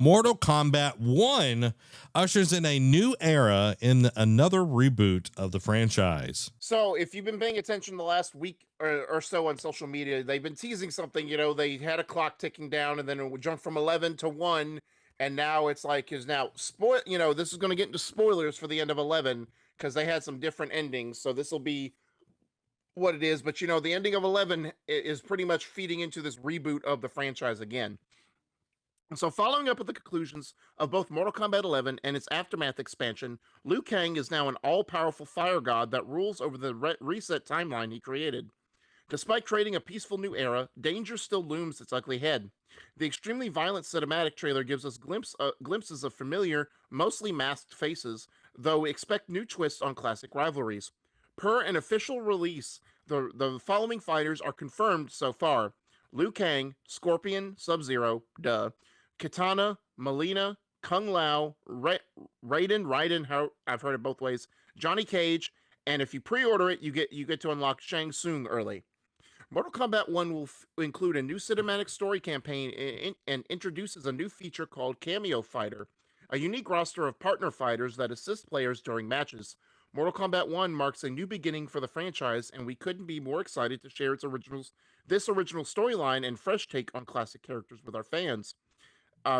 Mortal Kombat 1 ushers in a new era in another reboot of the franchise. So, if you've been paying attention the last week or so on social media, they've been teasing something. They had a clock ticking down, and then it would jump from 11 to 1, and now it's like is now spoil. This is going to get into spoilers for the end of 11 because they had some different endings. So this will be what it is. But the ending of 11 is pretty much feeding into this reboot of the franchise again. So, following up with the conclusions of both Mortal Kombat 11 and its Aftermath expansion, Liu Kang is now an all powerful fire god that rules over the reset timeline he created. Despite creating a peaceful new era, danger still looms its ugly head. The extremely violent cinematic trailer gives us glimpses of familiar, mostly masked faces, though we expect new twists on classic rivalries. Per an official release, the following fighters are confirmed so far: Liu Kang, Scorpion, Sub-Zero, Kitana, Melina, Kung Lao, Raiden, how I've heard it both ways, Johnny Cage, and if you pre-order it, you get to unlock Shang Tsung early. Mortal Kombat 1 will include a new cinematic story campaign and introduces a new feature called Cameo Fighter, a unique roster of partner fighters that assist players during matches. Mortal Kombat 1 marks a new beginning for the franchise, and we couldn't be more excited to share this original storyline and fresh take on classic characters with our fans.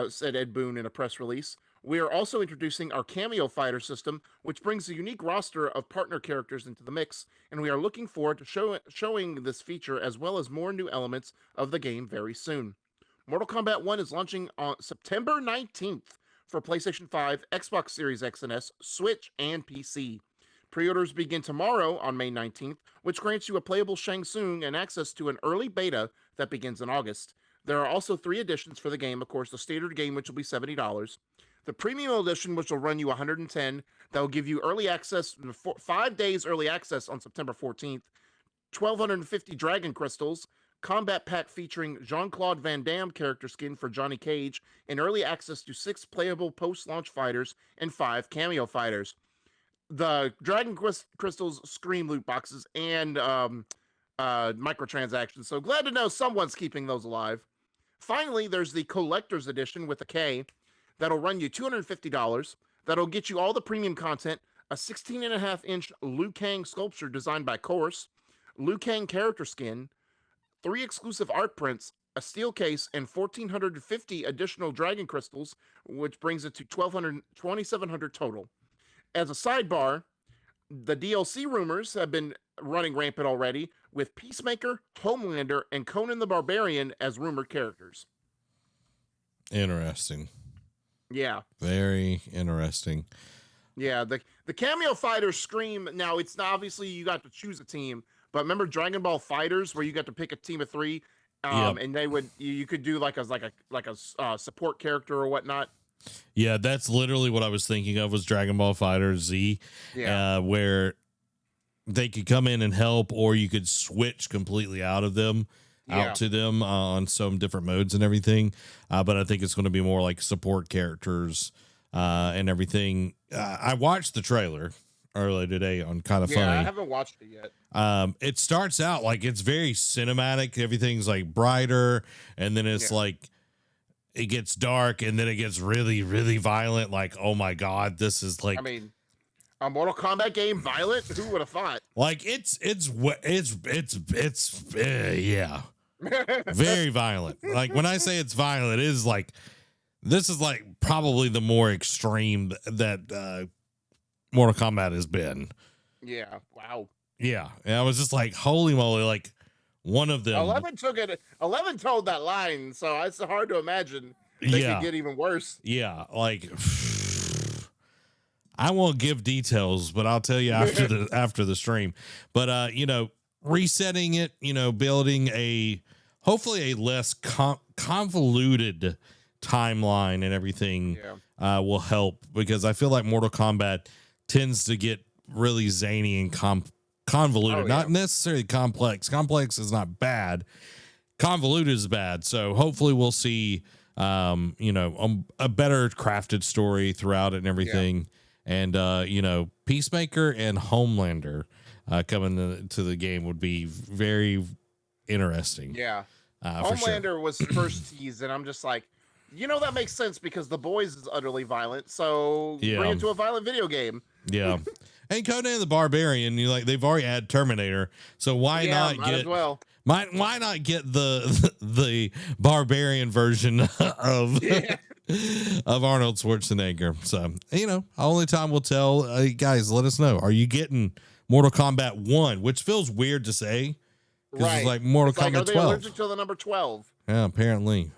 Said Ed Boon in a press release. We are also introducing our Cameo Fighter system, which brings a unique roster of partner characters into the mix, and we are looking forward to showing this feature as well as more new elements of the game very soon. Mortal Kombat 1 is launching on September 19th for PlayStation 5, Xbox Series X and S, Switch, and PC. Pre-orders begin tomorrow on May 19th, which grants you a playable Shang Tsung and access to an early beta that begins in August. There are also 3 editions for the game. Of course, the standard game, which will be $70. The premium edition, which will run you $110. That will give you early access, 5 days early access on September 14th. 1,250 Dragon Crystals, combat pack featuring Jean-Claude Van Damme character skin for Johnny Cage, and early access to 6 playable post-launch fighters and 5 cameo fighters. The Dragon Crystals scream loot boxes and microtransactions. So glad to know someone's keeping those alive. Finally, there's the Collector's Edition with a K that'll run you $250. That'll get you all the premium content, a 16.5-inch Liu Kang sculpture designed by Course, Liu Kang character skin, 3 exclusive art prints, a steel case, and 1,450 additional Dragon Crystals, which brings it to 2,700 total. As a sidebar, the DLC rumors have been running rampant already, with Peacemaker, Homelander, and Conan the Barbarian as rumored characters. Interesting. Yeah. Very interesting. Yeah, the cameo fighters scream. Now, it's not, obviously you got to choose a team, but remember Dragon Ball Fighters where you got to pick a team of 3, and they would you could do like a support character or whatnot. Yeah, that's literally what I was thinking of was Dragon Ball Fighter Z, where they could come in and help, or you could switch completely out to them on some different modes and everything. But I think it's going to be more like support characters and everything. I watched the trailer earlier today on Kind of Funny. Yeah, I haven't watched it yet. It starts out like it's very cinematic. Everything's like brighter, and then it's like it gets dark, and then it gets really, really violent. Like, oh my God, this is like, I mean, a Mortal Kombat game violent? Who would have thought? Like it's yeah, very violent. Like when I say it's violent, it is like, this is like probably the more extreme that Mortal Kombat has been. Yeah. Wow. Yeah. And I was just like, holy moly, like one of them. 11 told that line, so it's hard to imagine they could get even worse. Yeah. Like I won't give details, but I'll tell you after the stream. But resetting it, building hopefully a less convoluted timeline and everything will help, because I feel like Mortal Kombat tends to get really zany and convoluted. Not necessarily complex. Complex is not bad. Convoluted is bad. So hopefully we'll see a better crafted story throughout it and everything. And, Peacemaker and Homelander coming to the game would be very interesting. Yeah. Homelander was first teased, and I'm just like, That makes sense because The Boys is utterly violent. So Yeah. bring it to a violent video game. Yeah. And Conan the Barbarian, they've already had Terminator, so why not might get as well. why not get the barbarian version of of Arnold Schwarzenegger? So only time will tell. Guys, let us know. Are you getting Mortal Kombat 1, which feels weird to say because it's like Mortal Kombat are they 12. allergic to the number 12? Yeah, apparently.